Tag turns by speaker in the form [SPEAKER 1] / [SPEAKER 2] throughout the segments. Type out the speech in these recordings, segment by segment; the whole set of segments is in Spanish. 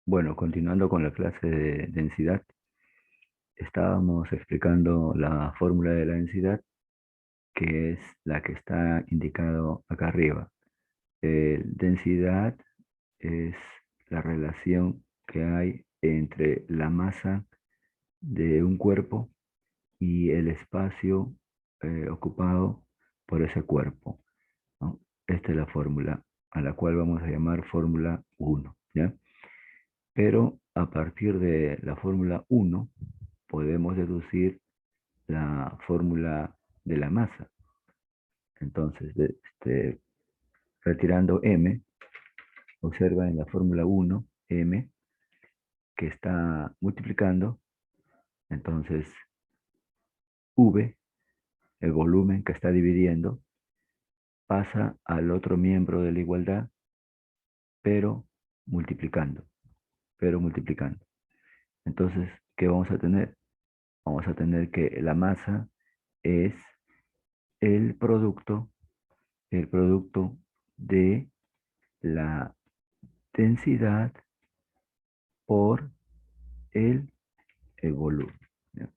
[SPEAKER 1] Bueno, continuando con la clase de densidad, estábamos explicando la fórmula de la densidad, que es la que está indicado acá arriba. Densidad es la relación que hay entre la masa de un cuerpo y el espacio ocupado por ese cuerpo, ¿no? Esta es la fórmula a la cual vamos a llamar fórmula 1, ¿ya? Pero a partir de la fórmula 1 podemos deducir la fórmula de la masa. Entonces, retirando m, observa en la fórmula 1, m, que está multiplicando, entonces v, el volumen que está dividiendo, pasa al otro miembro de la igualdad, pero multiplicando, pero multiplicando. Entonces, ¿qué vamos a tener? Vamos a tener que la masa es el producto, el producto de la densidad por el, el volumen, ¿no?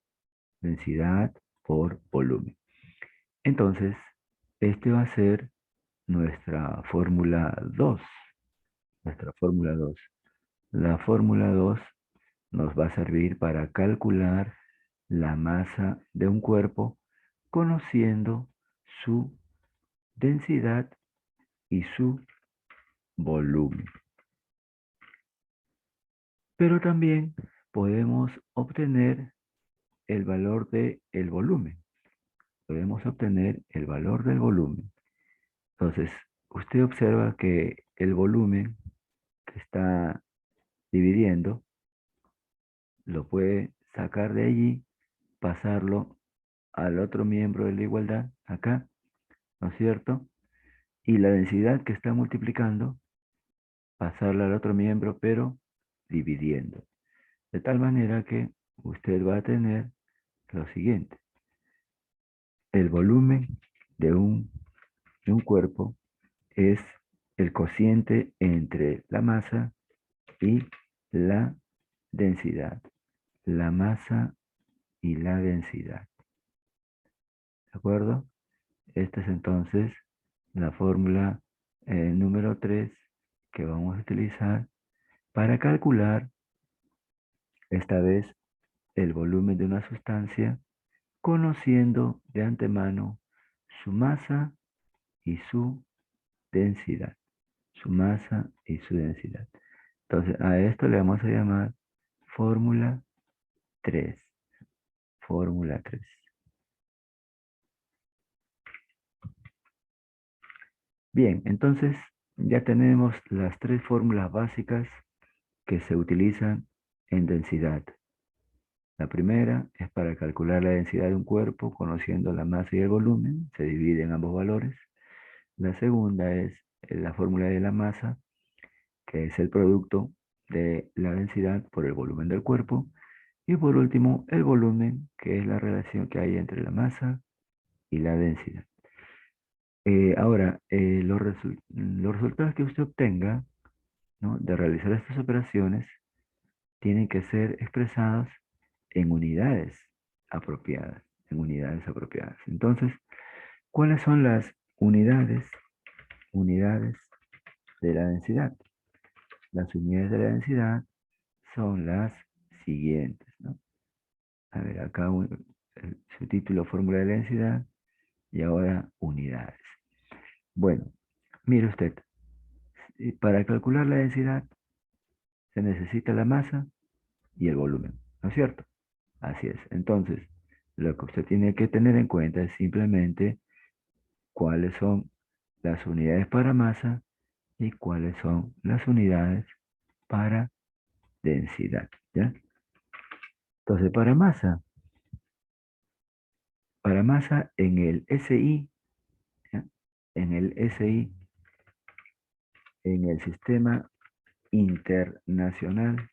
[SPEAKER 1] Densidad por volumen. Entonces, este va a ser nuestra fórmula 2. Nuestra fórmula 2. La fórmula 2 nos va a servir para calcular la masa de un cuerpo conociendo su densidad y su volumen. Pero también podemos obtener el valor del volumen. Podemos obtener el valor del volumen. Entonces, usted observa que el volumen que está dividiendo lo puede sacar de allí, pasarlo al otro miembro de la igualdad, acá, ¿no es cierto? Y la densidad que está multiplicando, pasarla al otro miembro, pero dividiendo. De tal manera que usted va a tener lo siguiente. El volumen de un cuerpo es el cociente entre la masa y la densidad. La masa y la densidad. ¿De acuerdo? Esta es entonces la fórmula número 3 que vamos a utilizar para calcular esta vez el volumen de una sustancia, conociendo de antemano su masa y su densidad. Su masa y su densidad. Entonces, a esto le vamos a llamar fórmula 3. Fórmula 3. Bien, entonces ya tenemos las tres fórmulas básicas que se utilizan en densidad. La primera es para calcular la densidad de un cuerpo conociendo la masa y el volumen. Se divide en ambos valores. La segunda es la fórmula de la masa, que es el producto de la densidad por el volumen del cuerpo. Y por último, el volumen, que es la relación que hay entre la masa y la densidad. Ahora, los resultados que usted obtenga, ¿no?, de realizar estas operaciones tienen que ser expresados en unidades apropiadas, en unidades apropiadas. Entonces, ¿cuáles son las unidades de la densidad? Las unidades de la densidad son las siguientes, ¿no? A ver, acá su título, fórmula de la densidad, y ahora unidades. Bueno, mire usted, para calcular la densidad se necesita la masa y el volumen, ¿no es cierto? Así es. Entonces, lo que usted tiene que tener en cuenta es simplemente cuáles son las unidades para masa y cuáles son las unidades para densidad, ¿ya? Entonces, para masa en el SI, ¿ya?, en el SI, en el Sistema Internacional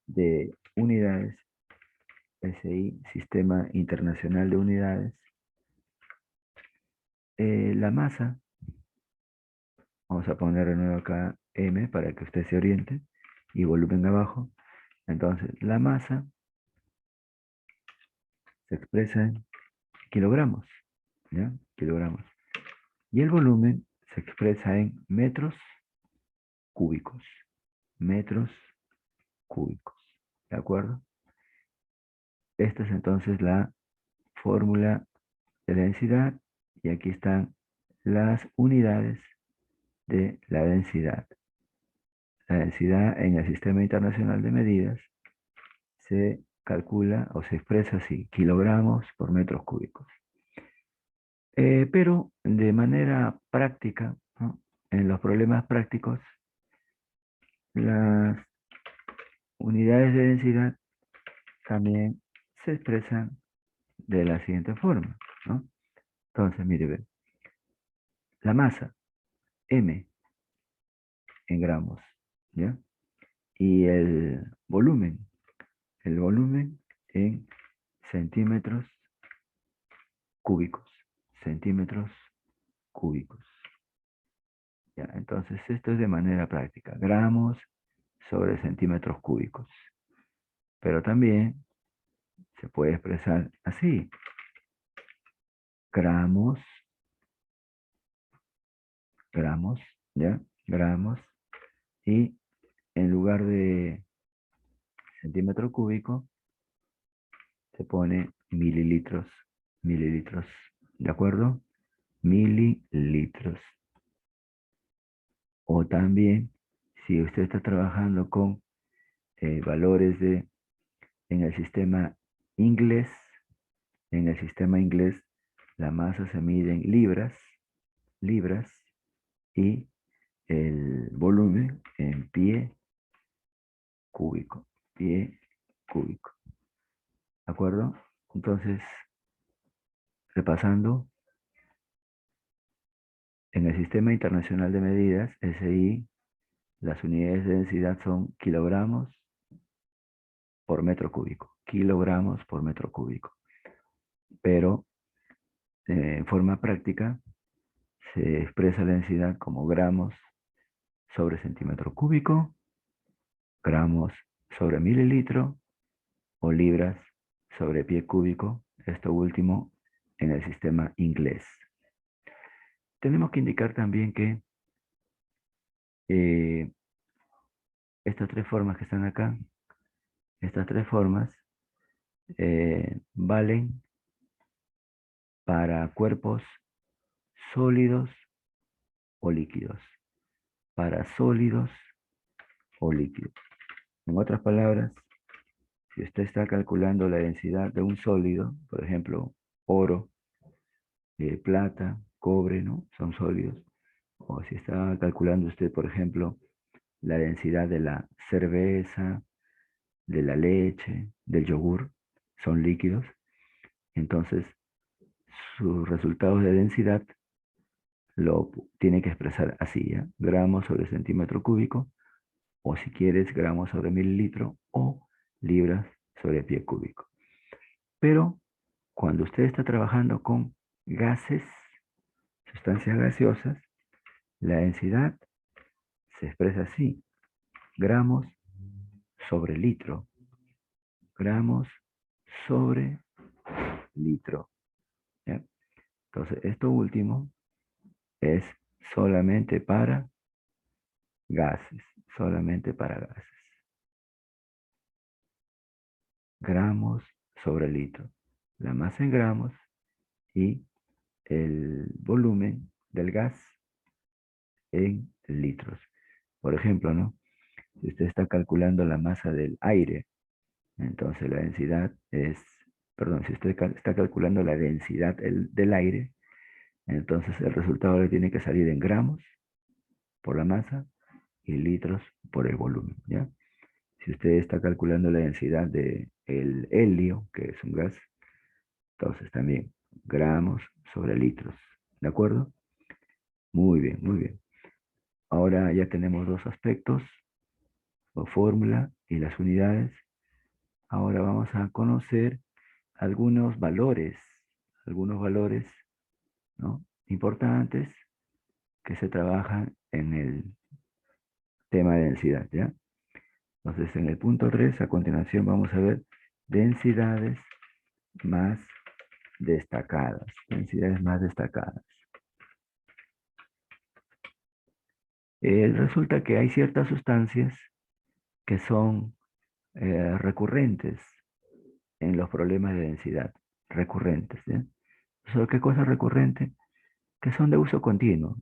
[SPEAKER 1] de Unidades, SI, Sistema Internacional de Unidades, la masa, Vamos a poner de nuevo acá M para que usted se oriente y volumen abajo. Entonces, la masa se expresa en kilogramos, ¿ya? Kilogramos. Y el volumen se expresa en metros cúbicos. Metros cúbicos. ¿De acuerdo? Esta es entonces la fórmula de densidad y aquí están las unidades de la densidad. La densidad en el Sistema Internacional de Medidas se calcula o se expresa así, kilogramos por metros cúbicos. Pero de manera práctica, ¿no? En los problemas prácticos, las unidades de densidad también se expresan de la siguiente forma, ¿no? Entonces, mire, ve, la masa, M en gramos, ¿ya? Y el volumen en centímetros cúbicos, centímetros cúbicos. ¿Ya? Entonces, esto es de manera práctica, gramos sobre centímetros cúbicos. Pero también se puede expresar así, gramos, gramos, ¿ya? Gramos, y en lugar de centímetro cúbico, se pone mililitros, mililitros, ¿de acuerdo? Mililitros. O también, si usted está trabajando con valores en el sistema inglés, en el sistema inglés, la masa se mide en libras, libras, y el volumen en pie cúbico, pie cúbico. ¿De acuerdo? Entonces, repasando, en el Sistema Internacional de Medidas, SI, las unidades de densidad son kilogramos por metro cúbico, kilogramos por metro cúbico. Pero en forma práctica se expresa la densidad como gramos sobre centímetro cúbico, gramos sobre mililitro o libras sobre pie cúbico, esto último en el sistema inglés. Tenemos que indicar también que estas tres formas que están acá, estas tres formas valen para cuerpos sólidos o líquidos, para sólidos o líquidos. En otras palabras, si usted está calculando la densidad de un sólido, por ejemplo, oro, plata, cobre, ¿no? Son sólidos. O si está calculando usted, por ejemplo, la densidad de la cerveza, de la leche, del yogur, son líquidos. Entonces, sus resultados de densidad lo tiene que expresar así, ¿ya? Gramos sobre centímetro cúbico, o si quieres, gramos sobre mililitro, o libras sobre pie cúbico. Pero cuando usted está trabajando con gases, sustancias gaseosas, la densidad se expresa así, gramos sobre litro, gramos sobre litro, ¿ya? Entonces, esto último es solamente para gases, solamente para gases. Gramos sobre litro. La masa en gramos y el volumen del gas en litros. Por ejemplo, ¿no? Si usted está calculando la masa del aire, entonces la densidad es, perdón, si usted está calculando la densidad del aire, entonces el resultado le tiene que salir en gramos por la masa y litros por el volumen, ¿ya? Si usted está calculando la densidad del helio, que es un gas, entonces también gramos sobre litros, ¿de acuerdo? Muy bien, muy bien. Ahora ya tenemos dos aspectos, la fórmula y las unidades. Ahora vamos a conocer algunos valores, ¿no? Importantes que se trabajan en el tema de densidad, ¿ya? Entonces, en el punto 3, a continuación vamos a ver densidades más destacadas. Densidades más destacadas. Resulta que hay ciertas sustancias que son recurrentes en los problemas de densidad. Recurrentes, ¿ya? ¿Qué cosa es recurrente? Que son de uso continuo.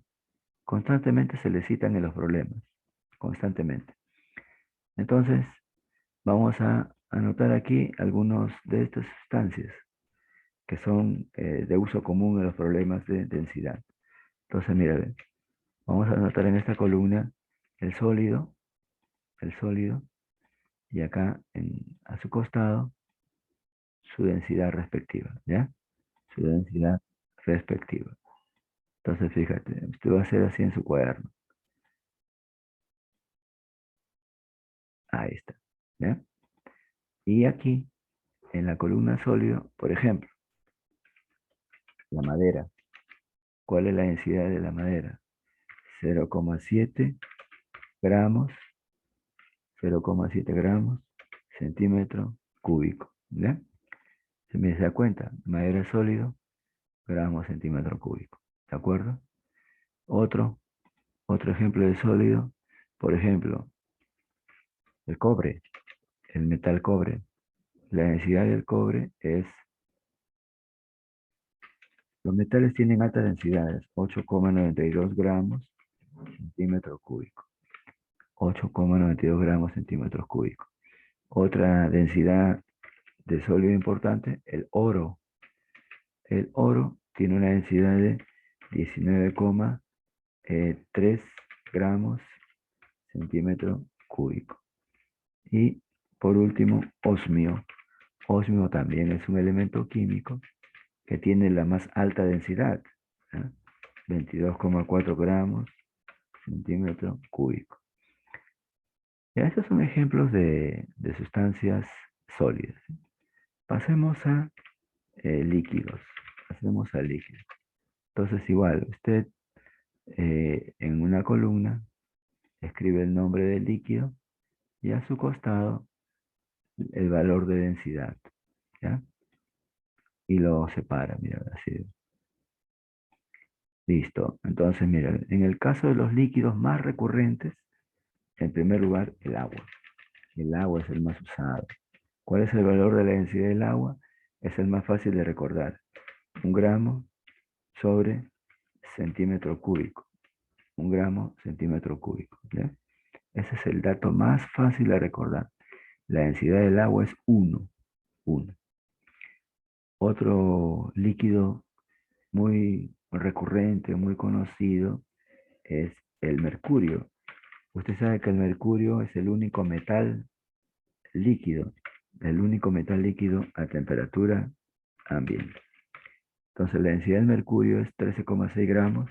[SPEAKER 1] Constantemente se le citan en los problemas. Constantemente. Entonces, vamos a anotar aquí algunos de estas sustancias que son de uso común en los problemas de densidad. Entonces, mira, vamos a anotar en esta columna el sólido, y acá a su costado su densidad respectiva, ¿ya? Su densidad respectiva. Entonces, fíjate, usted va a hacer así en su cuaderno. Ahí está, ¿ya? Y aquí, en la columna sólido, por ejemplo, la madera. ¿Cuál es la densidad de la madera? 0,7 gramos, 0,7 gramos, centímetro cúbico, ¿ya? Se me da cuenta, madera sólido, gramos, centímetro cúbico, ¿de acuerdo? Otro ejemplo de sólido, por ejemplo, el cobre, el metal cobre. La densidad del cobre es, los metales tienen altas densidades, 8,92 gramos, centímetro cúbico. 8,92 gramos, centímetros cúbicos. Otra densidad de sólido importante, el oro. El oro tiene una densidad de 19,3 gramos centímetro cúbico. Y por último, osmio. Osmio también es un elemento químico que tiene la más alta densidad, ¿eh? 22,4 gramos centímetro cúbico. Ya, estos son ejemplos de sustancias sólidas. Pasemos a líquidos. Pasemos a líquidos. Entonces, igual, usted en una columna escribe el nombre del líquido y a su costado el valor de densidad, ¿ya? Y lo separa, mira, así. Listo. Entonces, mira, en el caso de los líquidos más recurrentes, en primer lugar, el agua. El agua es el más usado. ¿Cuál es el valor de la densidad del agua? Es el más fácil de recordar. 1 gramo sobre centímetro cúbico. 1 gramo centímetro cúbico, ¿ya? Ese es el dato más fácil de recordar. La densidad del agua es 1. Otro líquido muy recurrente, muy conocido, es el mercurio. Usted sabe que el mercurio es líquido, el único metal líquido a temperatura ambiente. Entonces la densidad del mercurio es 13,6 gramos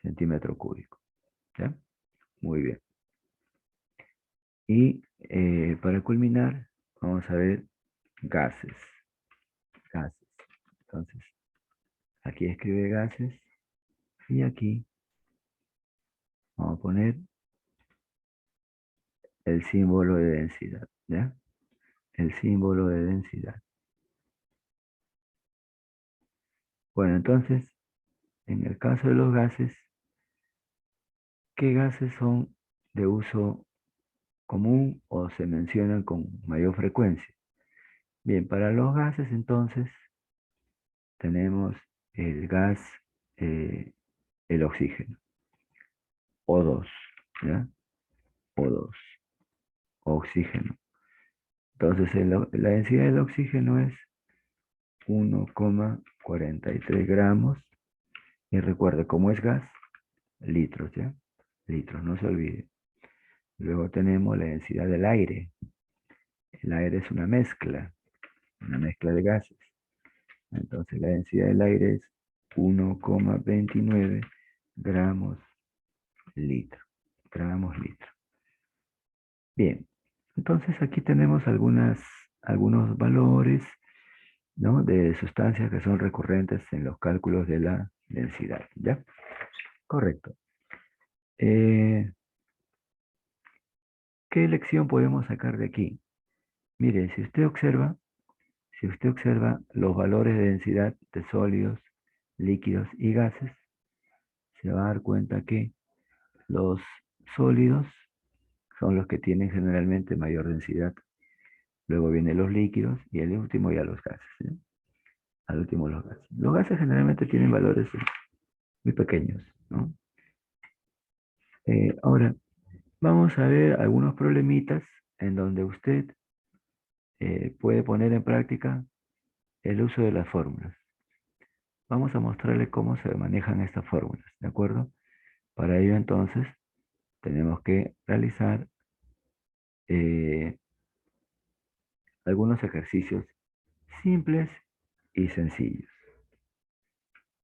[SPEAKER 1] centímetro cúbico. ¿Ya? Muy bien. Y para culminar, vamos a ver gases. Gases. Entonces, aquí escribe gases y aquí vamos a poner el símbolo de densidad. ¿Ya? El símbolo de densidad. Bueno, entonces, en el caso de los gases, ¿qué gases son de uso común o se mencionan con mayor frecuencia? Bien, para los gases entonces tenemos el gas, el oxígeno, O2, ¿ya? O2, oxígeno. Entonces la densidad del oxígeno es 1,43 gramos. Y recuerde, ¿cómo es gas? Litros, ¿ya? Litros, no se olvide. Luego tenemos la densidad del aire. El aire es una mezcla de gases. Entonces la densidad del aire es 1,29 gramos litro. Gramos litro. Bien, entonces aquí tenemos algunos valores, ¿no?, de sustancias que son recurrentes en los cálculos de la densidad, ¿ya? Correcto. Eh, ¿Qué lección podemos sacar de aquí? Mire, si usted observa los valores de densidad de sólidos, líquidos y gases, se va a dar cuenta que los sólidos son los que tienen generalmente mayor densidad. Luego vienen los líquidos y el último ya los gases. ¿Sí? Al último los gases. Los gases generalmente tienen valores muy pequeños, ¿no? Ahora, vamos a ver algunos problemitas en donde usted puede poner en práctica el uso de las fórmulas. Vamos a mostrarle cómo se manejan estas fórmulas, ¿de acuerdo? Para ello entonces tenemos que realizar eh, algunos ejercicios simples y sencillos.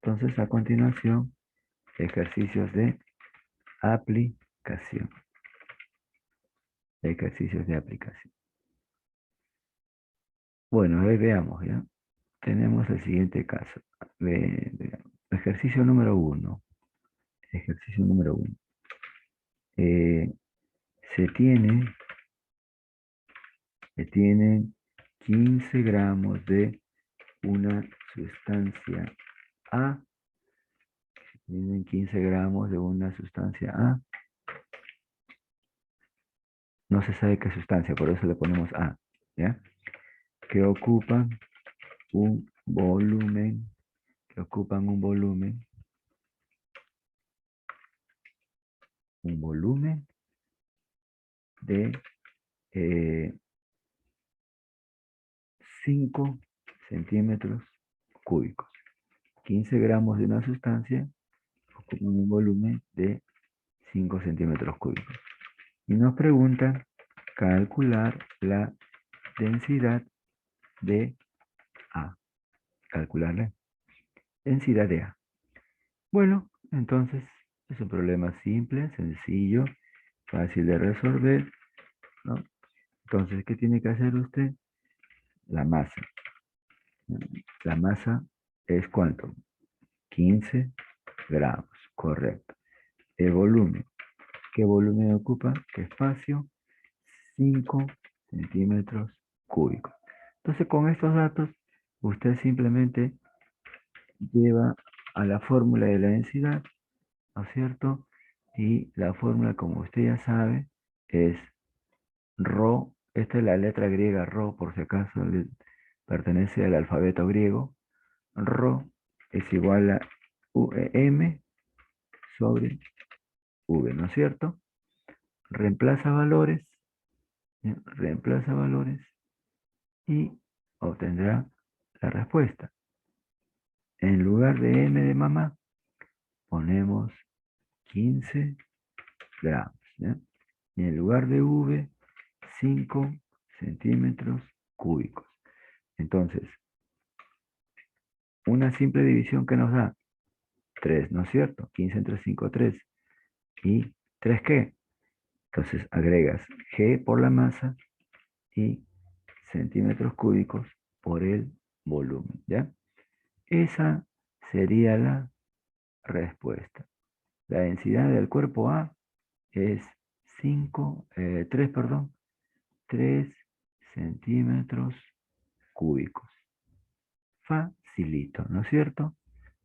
[SPEAKER 1] Entonces a continuación, ejercicios de aplicación. Ejercicios de aplicación. Bueno, a ver, veamos, ¿ya? Tenemos el siguiente caso. Ejercicio número 1. Ejercicio número 1. Eh, se tienen 15 gramos de una sustancia A. Tienen 15 gramos de una sustancia A. No se sabe qué sustancia, por eso le ponemos A. ¿Ya? Que ocupan un volumen. Que ocupan un volumen. Un volumen de 5 centímetros cúbicos. 15 gramos de una sustancia ocupan un volumen de 5 centímetros cúbicos. Y nos preguntan calcular la densidad de A. Calcular la densidad de A. Bueno, entonces es un problema simple, sencillo, fácil de resolver, ¿no? Entonces, ¿qué tiene que hacer usted? La masa. La masa es ¿cuánto? 15 gramos, correcto. El volumen. ¿Qué volumen ocupa? ¿Qué espacio? 5 centímetros cúbicos. Entonces, con estos datos, usted simplemente lleva a la fórmula de la densidad, ¿no es cierto? Y la fórmula, como usted ya sabe, es ρ. Esta es la letra griega ρ, por si acaso pertenece al alfabeto griego. Ρ es igual a m sobre v, ¿no es cierto? Reemplaza valores, reemplaza valores y obtendrá la respuesta. En lugar de m de mamá, ponemos 15 gramos. ¿Ya? Y en lugar de v, 5 centímetros cúbicos. Entonces, una simple división que nos da 3, ¿no es cierto? 15 entre 5, 3. ¿Y 3 qué? Entonces agregas G por la masa y centímetros cúbicos por el volumen, ¿ya? Esa sería la respuesta. La densidad del cuerpo A es 3 centímetros cúbicos. Facilito, ¿no es cierto?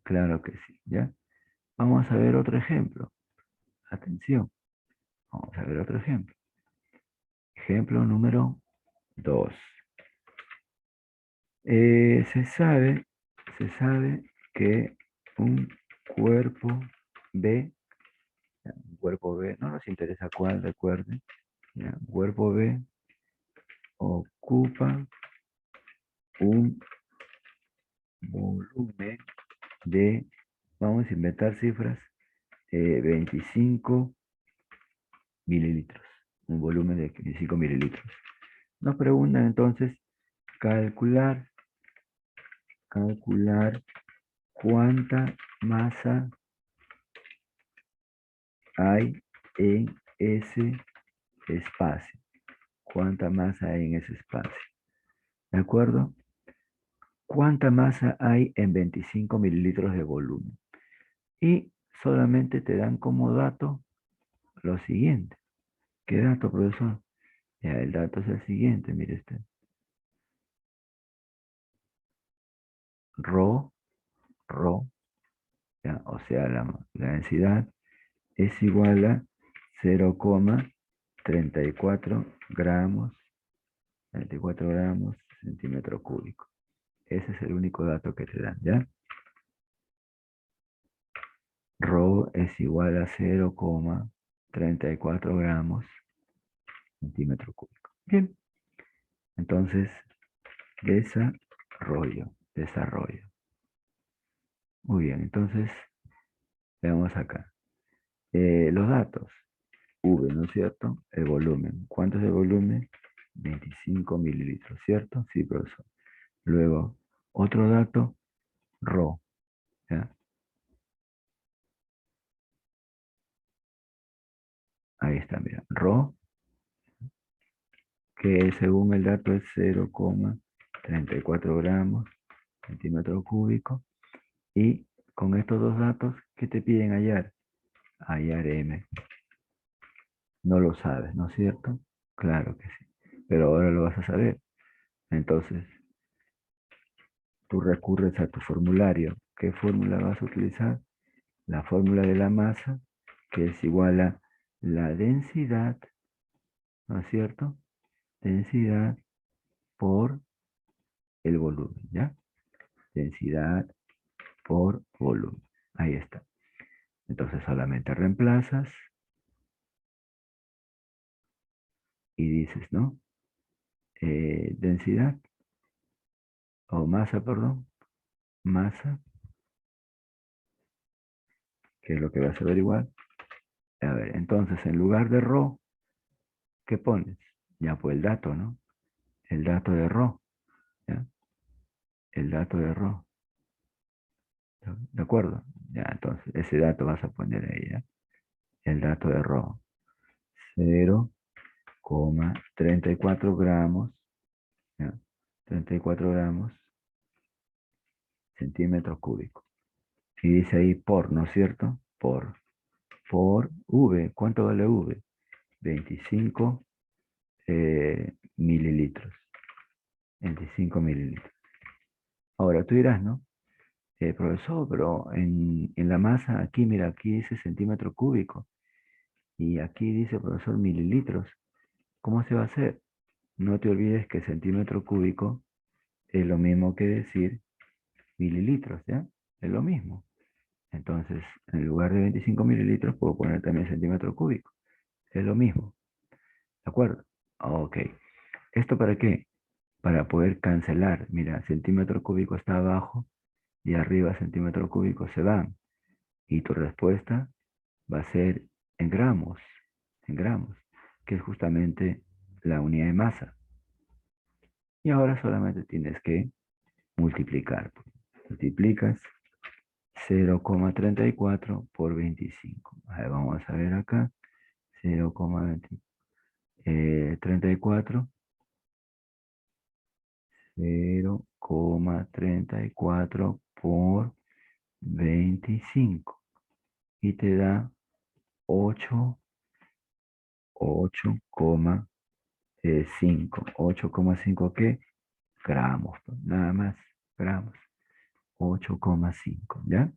[SPEAKER 1] Claro que sí, ¿ya? Vamos a ver otro ejemplo. Atención, vamos a ver otro ejemplo. Ejemplo número 2. Se sabe que un cuerpo B, un cuerpo B, no nos interesa cuál, recuerden, ya, un cuerpo B ocupa un volumen de, vamos a inventar cifras, 25 mililitros, un volumen de 25 mililitros. Nos preguntan entonces calcular cuánta masa hay en ese espacio. ¿Cuánta masa hay en ese espacio? ¿De acuerdo? ¿Cuánta masa hay en 25 mililitros de volumen? Y solamente te dan como dato lo siguiente. ¿Qué dato, profesor? Ya, el dato es el siguiente, mire usted. Rho, ya, o sea, la densidad es igual a 0,34 gramos, 34 gramos centímetro cúbico. Ese es el único dato que te dan, ¿ya? Rho es igual a 0,34 gramos centímetro cúbico. Bien, entonces, desarrollo. Muy bien, entonces, veamos acá. Los datos. V, ¿no es cierto? El volumen. ¿Cuánto es el volumen? 25 mililitros, ¿cierto? Sí, profesor. Luego, otro dato, Rho, ¿ya? Ahí está, mira. Rho, que según el dato es 0,34 gramos centímetro cúbico. Y con estos dos datos, ¿qué te piden hallar? Hallar M. No lo sabes, ¿no es cierto? Claro que sí. Pero ahora lo vas a saber. Entonces, tú recurres a tu formulario. ¿Qué fórmula vas a utilizar? La fórmula de la masa, que es igual a la densidad, ¿no es cierto? Densidad por el volumen, ¿ya? Densidad por volumen. Ahí está. Entonces solamente reemplazas y dices, ¿no? Densidad, o masa, perdón, masa, que es lo que vas a averiguar. A ver, entonces en lugar de Rho, ¿qué pones? Ya pues el dato, ¿no? El dato de Rho, ¿ya? El dato de Rho, ¿de acuerdo? Ya, entonces ese dato vas a poner ahí, ¿ya? El dato de Rho, 0,34 gramos, ¿ya? 34 gramos centímetros cúbicos. Y dice ahí por, ¿no es cierto? Por V. ¿Cuánto vale V? 25 mililitros. 25 mililitros. Ahora tú dirás, ¿no? Profesor, pero en la masa, aquí, mira, aquí dice centímetro cúbico. Y aquí dice, profesor, mililitros. ¿Cómo se va a hacer? No te olvides que centímetro cúbico es lo mismo que decir mililitros, ¿ya? Es lo mismo. Entonces, en lugar de 25 mililitros, puedo poner también centímetro cúbico. Es lo mismo. ¿De acuerdo? Ok. ¿Esto para qué? Para poder cancelar. Mira, centímetro cúbico está abajo y arriba centímetro cúbico se van. Y tu respuesta va a ser en gramos, que es justamente la unidad de masa. Y ahora solamente tienes que multiplicar. Multiplicas 0,34 por 25. A ver, vamos a ver acá. 0,34. 0,34 por 25. Y te da 8, 8,5. 8,5 ¿qué? Gramos. Nada más. Gramos. 8,5. ¿Ya?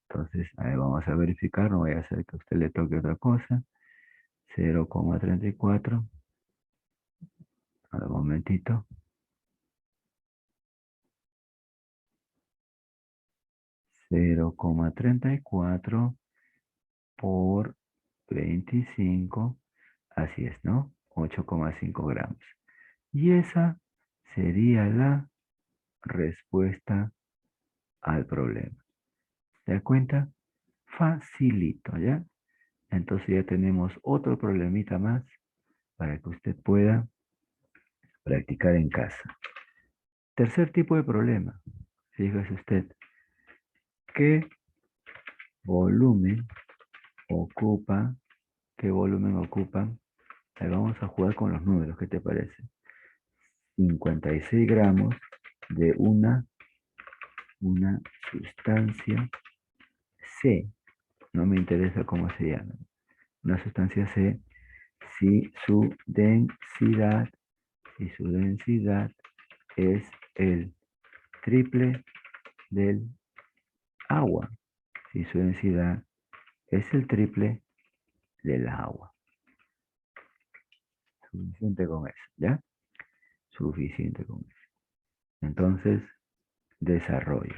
[SPEAKER 1] Entonces, a ver, vamos a verificar. No voy a hacer que a usted le toque otra cosa. 0,34. A ver, un momentito. 0,34 por 25. Así es, ¿no? 8,5 gramos. Y esa sería la respuesta al problema. ¿Se da cuenta? Facilito, ¿ya? Entonces ya tenemos otro problemita más para que usted pueda practicar en casa. Tercer tipo de problema. Fíjese usted, ¿qué volumen ocupa? ¿Qué volumen ocupan? Ahí vamos a jugar con los números, ¿qué te parece? 56 gramos de una sustancia C. No me interesa cómo se llama. una sustancia C si su densidad, es el triple del agua. Si su densidad es el triple del agua. Suficiente con eso, ¿ya? Suficiente con eso. Entonces, desarrollo.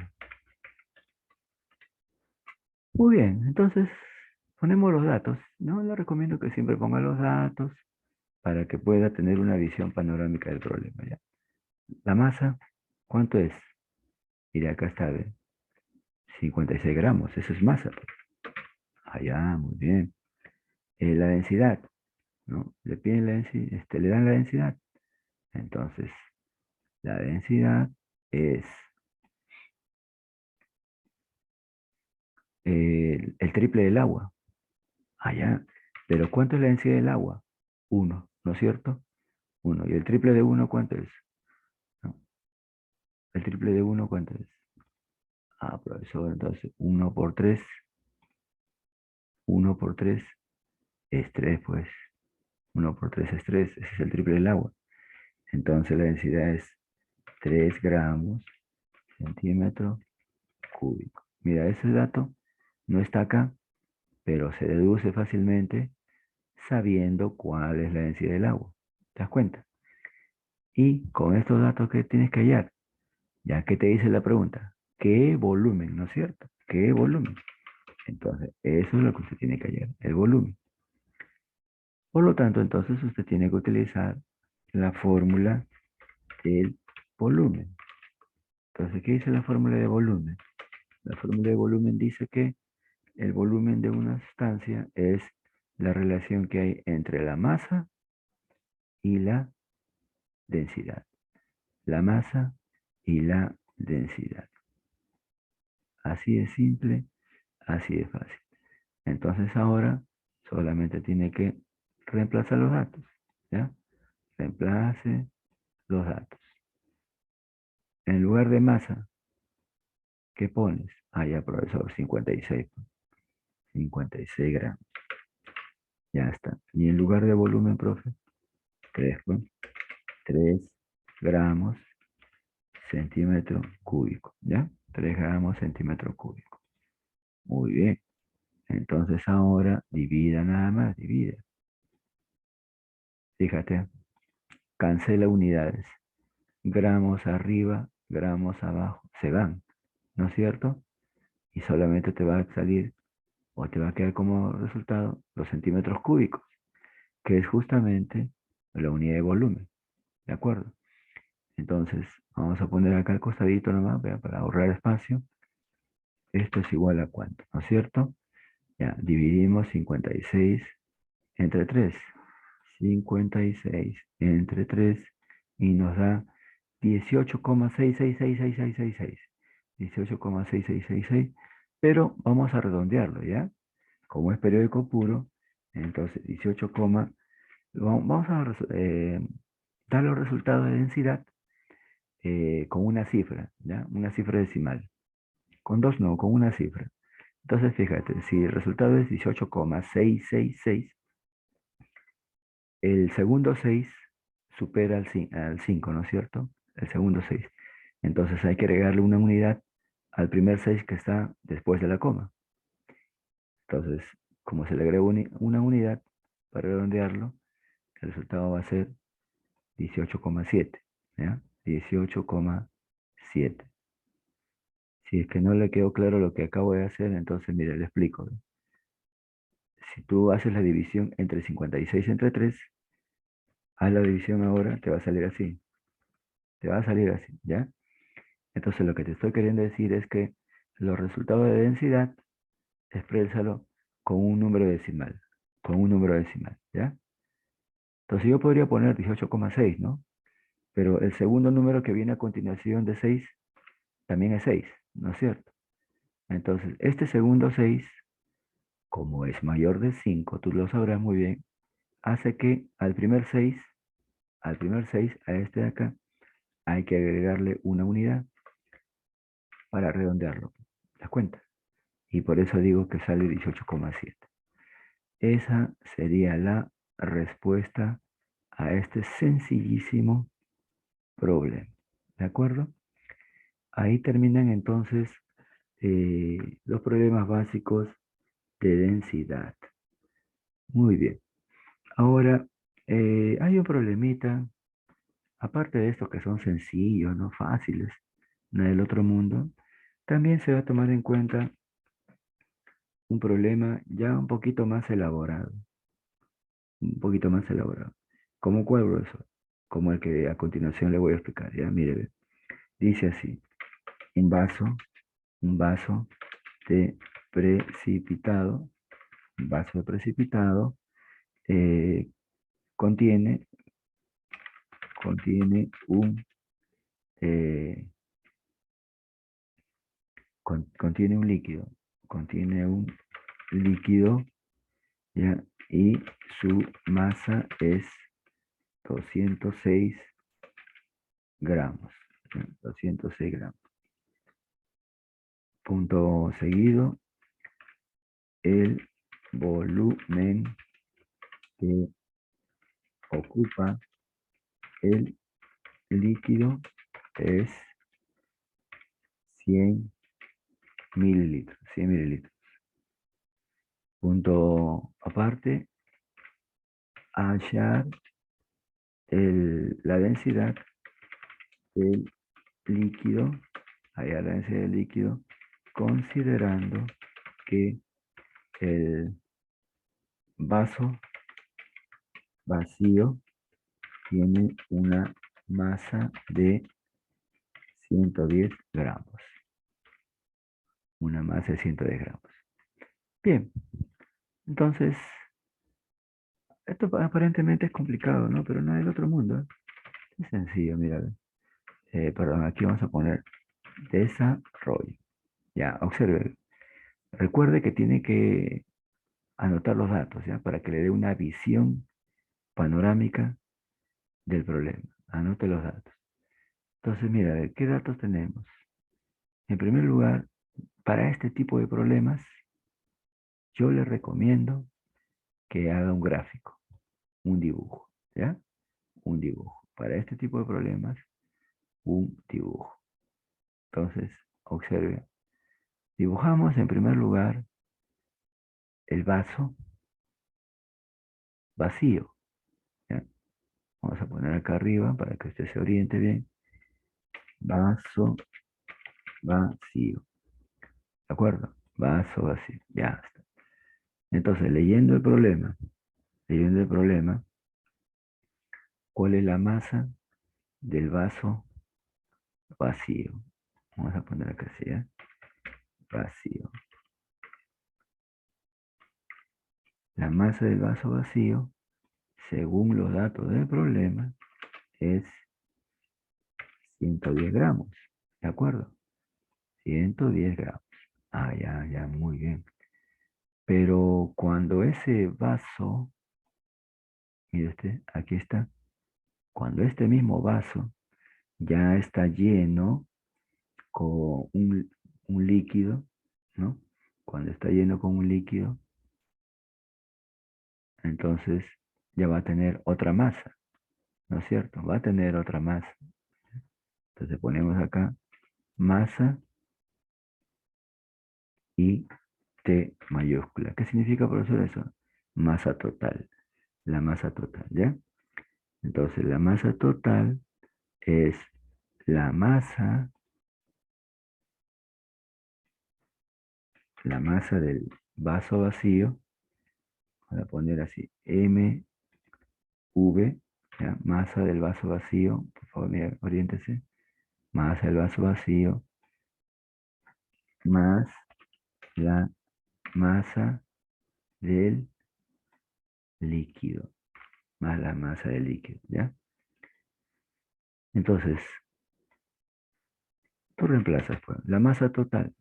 [SPEAKER 1] Muy bien, entonces ponemos los datos. No le recomiendo que siempre ponga los datos para que pueda tener una visión panorámica del problema, ¿ya? La masa, ¿cuánto es? Y de acá está, ¿ve? 56 gramos, eso es masa. Allá, muy bien. La densidad, ¿no? Le piden la densidad, le dan la densidad. Entonces, la densidad es el triple del agua. Allá. Pero ¿cuánto es la densidad del agua? 1, ¿no es cierto? 1. ¿Y el triple de 1 cuánto es? ¿No? ¿El triple de 1 cuánto es? Ah, profesor, entonces 1 por 3 es 3, pues. 1 por 3 es 3, ese es el triple del agua. Entonces la densidad es 3 gramos centímetro cúbico. Mira, ese dato no está acá, pero se deduce fácilmente sabiendo cuál es la densidad del agua. ¿Te das cuenta? Y con estos datos que tienes que hallar, ya que te dice la pregunta, ¿qué volumen? ¿No es cierto? ¿Qué volumen? Entonces, eso es lo que usted tiene que hallar, el volumen. Por lo tanto, entonces usted tiene que utilizar la fórmula del volumen. Entonces, ¿qué dice la fórmula de volumen? La fórmula de volumen dice que el volumen de una sustancia es la relación que hay entre la masa y la densidad. La masa y la densidad. Así de simple, así de fácil. Entonces ahora solamente tiene que reemplazar los datos. ¿Ya? Reemplace los datos. En lugar de masa, ¿qué pones? Ah, ya, profesor, 56. 56 gramos. Ya está. Y en lugar de volumen, profe, 3, pues. 3 gramos centímetro cúbico. ¿Ya? 3 gramos centímetro cúbico. Muy bien. Entonces ahora divida nada más, divide. Fíjate, cancela unidades. Gramos arriba, gramos abajo, se van, ¿no es cierto? Y solamente te va a salir o te va a quedar como resultado los centímetros cúbicos, que es justamente la unidad de volumen, ¿de acuerdo? Entonces, vamos a poner acá al costadito nomás, vea, para ahorrar espacio. Esto es igual a cuánto, ¿no es cierto? Ya, dividimos 56 entre 3. 56 entre 3 y nos da 18,666666. 18,6666. Pero vamos a redondearlo, ¿ya? Como es periódico puro, entonces 18, vamos a dar los resultados de densidad con una cifra, ¿ya? Una cifra decimal. Con dos no, con una cifra. Entonces, fíjate, si el resultado es 18,666, el segundo 6 supera al 5, ¿no es cierto? El segundo 6. Entonces hay que agregarle una unidad al primer 6 que está después de la coma. Entonces, como se le agrega una unidad para redondearlo, el resultado va a ser 18,7. ¿Ya? 18,7. Si es que no le quedó claro lo que acabo de hacer, entonces mire, le explico. ¿Ve? Si tú haces la división entre 56 entre 3, haz la división ahora, te va a salir así. Te va a salir así, ¿ya? Entonces lo que te estoy queriendo decir es que los resultados de densidad, exprésalo con un número decimal. Con un número decimal, ¿ya? Entonces yo podría poner 18,6, ¿no? Pero el segundo número que viene a continuación de 6 también es 6, ¿no es cierto? Entonces, este segundo 6, como es mayor de 5, tú lo sabrás muy bien, hace que al primer 6, a este de acá, hay que agregarle una unidad para redondearlo. ¿Te das cuenta? Y por eso digo que sale 18,7. Esa sería la respuesta a este sencillísimo problema. ¿De acuerdo? Ahí terminan entonces los problemas básicos de densidad. Muy bien. Ahora, hay un problemita, aparte de estos que son sencillos, no fáciles, no del otro mundo, también se va a tomar en cuenta un problema ya un poquito más elaborado, un poquito más elaborado. ¿Cómo cuál, profesor? Como el que a continuación le voy a explicar. Ya, mire, ve. Dice así, un vaso, un vaso de precipitado, un vaso de precipitado eh, contiene, contiene eh, contiene un líquido, ¿ya? Y su masa es 206 gramos, ¿ya? 206 gramos. Punto seguido, el volumen que ocupa el líquido es 100 mililitros, 100 mililitros. Punto aparte, hallar la densidad del líquido, hallar la densidad del líquido, considerando que el vaso vacío tiene una masa de 110 gramos. Una masa de 110 gramos. Bien, entonces, esto aparentemente es complicado, ¿no? Pero no es del otro mundo, ¿eh? Es sencillo, mira. Perdón, aquí vamos a poner desarrollo. Ya, observe. Recuerde que tiene que anotar los datos, ¿ya? Para que le dé una visión panorámica del problema. Anote los datos. Entonces, mira, a ver, ¿qué datos tenemos? En primer lugar, para este tipo de problemas, yo le recomiendo que haga un gráfico, un dibujo, ¿ya? Un dibujo. Para este tipo de problemas, un dibujo. Entonces, observe. Dibujamos en primer lugar el vaso vacío, ¿ya? Vamos a poner acá arriba para que usted se oriente bien. Vaso vacío. ¿De acuerdo? Vaso vacío. Ya está. Entonces, leyendo el problema, ¿cuál es la masa del vaso vacío? Vamos a poner acá así, ¿eh? Vacío. La masa del vaso vacío, según los datos del problema, es 110 gramos. ¿De acuerdo? 110 gramos. Ah, ya, ya, muy bien. Pero cuando ese vaso, mire usted, aquí está, cuando este mismo vaso ya está lleno con un líquido, ¿no? Cuando está lleno con un líquido, entonces ya va a tener otra masa, ¿no es cierto? Va a tener otra masa. Entonces ponemos acá masa y T mayúscula. ¿Qué significa, profesor, eso? Masa total. La masa total, ¿ya? Entonces la masa total es la masa del vaso vacío. Voy a poner así, MV, ¿ya? Masa del vaso vacío. Por favor, mira, oriéntese. Masa del vaso vacío más la masa del líquido. Más la masa del líquido, ¿ya? Entonces, tú reemplazas, pues, la masa total.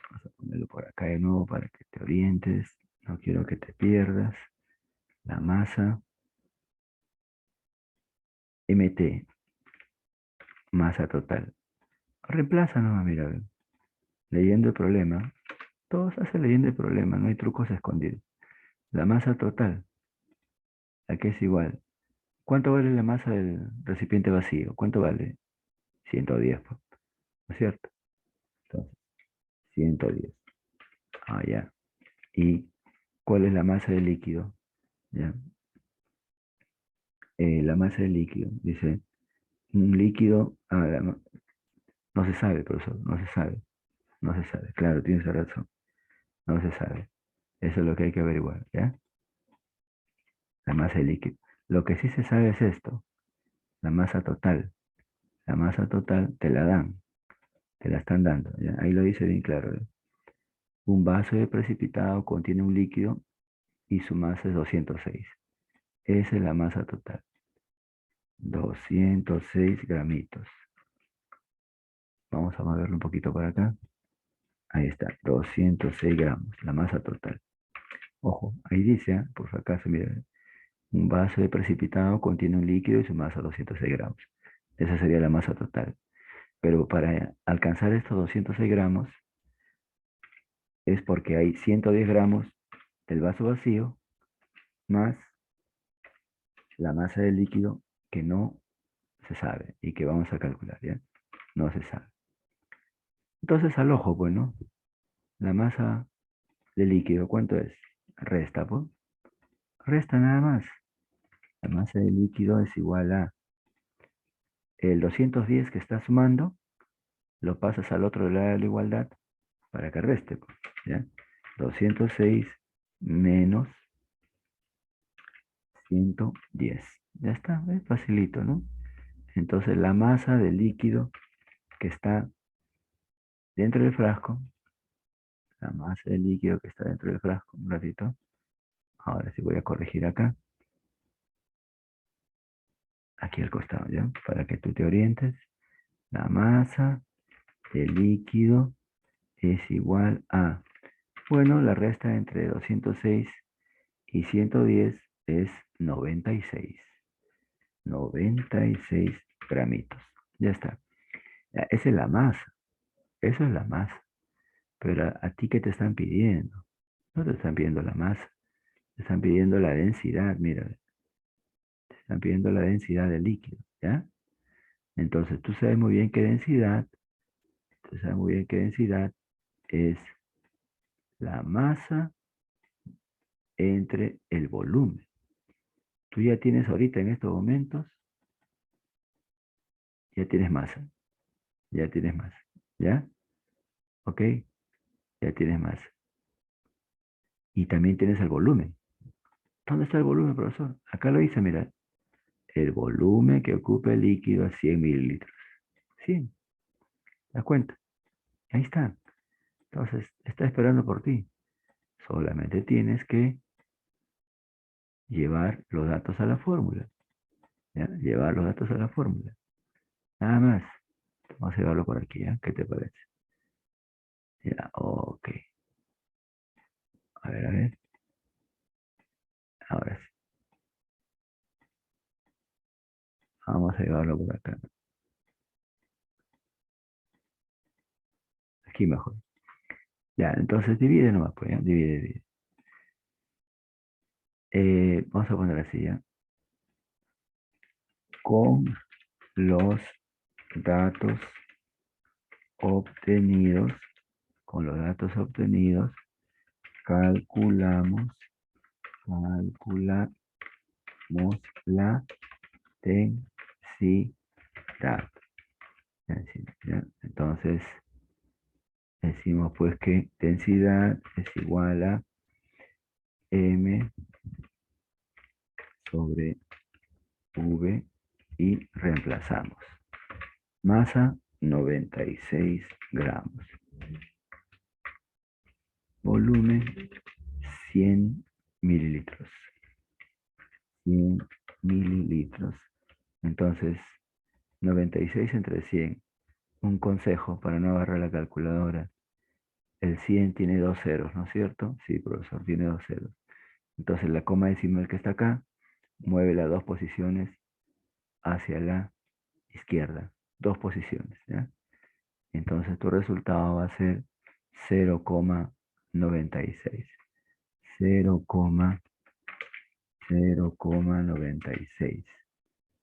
[SPEAKER 1] Vamos a ponerlo por acá de nuevo para que te orientes. No quiero que te pierdas. La masa MT, masa total. Reemplaza nomás, mira, ve. Leyendo el problema. Todos hacen leyendo el problema, no hay trucos escondidos. La masa total, aquí es igual. ¿Cuánto vale la masa del recipiente vacío? ¿Cuánto vale? 110, pues, ¿no es cierto? Entonces, 110. Ah, ya. ¿Y cuál es la masa del líquido? Ya. La masa del líquido, dice, un líquido, no se sabe, profesor, no se sabe, no se sabe. Claro, tienes razón, no se sabe. Eso es lo que hay que averiguar, ¿ya? La masa del líquido. Lo que sí se sabe es esto, la masa total. La masa total te la dan, te la están dando, ¿ya? Ahí lo dice bien claro, ¿eh? Un vaso de precipitado contiene un líquido y su masa es 206. Esa es la masa total. 206 gramitos. Vamos a moverlo un poquito para acá. Ahí está, 206 gramos, la masa total. Ojo, ahí dice, por si acaso, mira, un vaso de precipitado contiene un líquido y su masa 206 gramos. Esa sería la masa total. Pero para alcanzar estos 206 gramos es porque hay 110 gramos del vaso vacío más la masa del líquido que no se sabe y que vamos a calcular, ¿ya? No se sabe. Entonces al ojo, pues, ¿no? La masa del líquido, ¿cuánto es? Resta, pues. Resta nada más. La masa del líquido es igual a el 210 que está sumando, lo pasas al otro lado de la igualdad para que reste, pues, ¿ya? 206 menos 110. Ya está, es facilito, ¿no? Entonces la masa del líquido que está dentro del frasco, la masa del líquido que está dentro del frasco, un ratito. Ahora sí voy a corregir acá, aquí al costado, ¿ya? Para que tú te orientes. La masa del líquido es igual a, bueno, la resta entre 206 y 110 es 96. 96 gramitos. Ya está. Ya, esa es la masa. Eso es la masa. Pero a ti, ¿qué te están pidiendo? No te están pidiendo la masa. Te están pidiendo la densidad. Mira, te están pidiendo la densidad del líquido. ¿Ya? Entonces, tú sabes muy bien qué densidad. Tú sabes muy bien qué densidad es la masa entre el volumen. Tú ya tienes ahorita en estos momentos, ya tienes masa. Ya tienes masa. ¿Ya? ¿Ok? Ya tienes masa. Y también tienes el volumen. ¿Dónde está el volumen, profesor? Acá lo dice, mira. El volumen que ocupa el líquido a 100 mililitros. 100. ¿Te das cuenta? Ahí está. Entonces, está esperando por ti. Solamente tienes que llevar los datos a la fórmula. ¿Ya? Llevar los datos a la fórmula. Nada más. Vamos a llevarlo por aquí, ¿ya? ¿Qué te parece? Ya, ok. A ver, a ver. Ahora sí. Vamos a llevarlo por acá. Aquí mejor. Ya, entonces divide nomás, pues, ¿ya? Divide, divide. Vamos a poner así, ¿ya? Con los datos obtenidos, con los datos obtenidos, calculamos la densidad. ¿Ya? Entonces, decimos pues que densidad es igual a M sobre V y reemplazamos. Masa 96 gramos. Volumen 100 mililitros. 100 mililitros. Entonces, 96 entre 100. Un consejo para no agarrar la calculadora. El 100 tiene dos ceros, ¿no es cierto? Sí, profesor, tiene dos ceros. Entonces la coma decimal que está acá, mueve las dos posiciones hacia la izquierda. Dos posiciones, ¿ya? Entonces tu resultado va a ser 0,96. 0,96.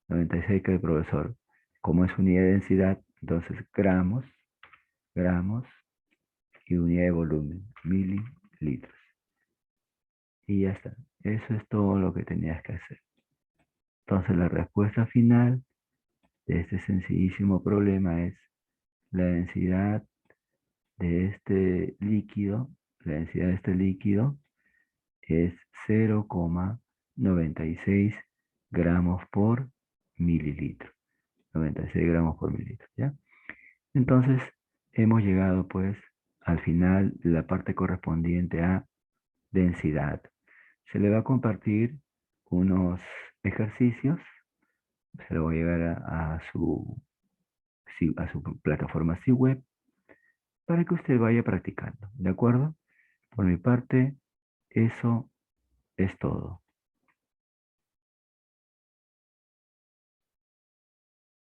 [SPEAKER 1] 96 que el profesor, como es unidad de densidad, entonces gramos, gramos y unidad de volumen, mililitros. Y ya está. Eso es todo lo que tenías que hacer. Entonces la respuesta final de este sencillísimo problema es la densidad de este líquido, la densidad de este líquido es 0,96 gramos por mililitro. 96 gramos por mililitro, ¿ya? Entonces, hemos llegado pues al final de la parte correspondiente a densidad. Se le va a compartir unos ejercicios, se lo voy a llevar a su plataforma C-Web para que usted vaya practicando, ¿de acuerdo? Por mi parte, eso es todo.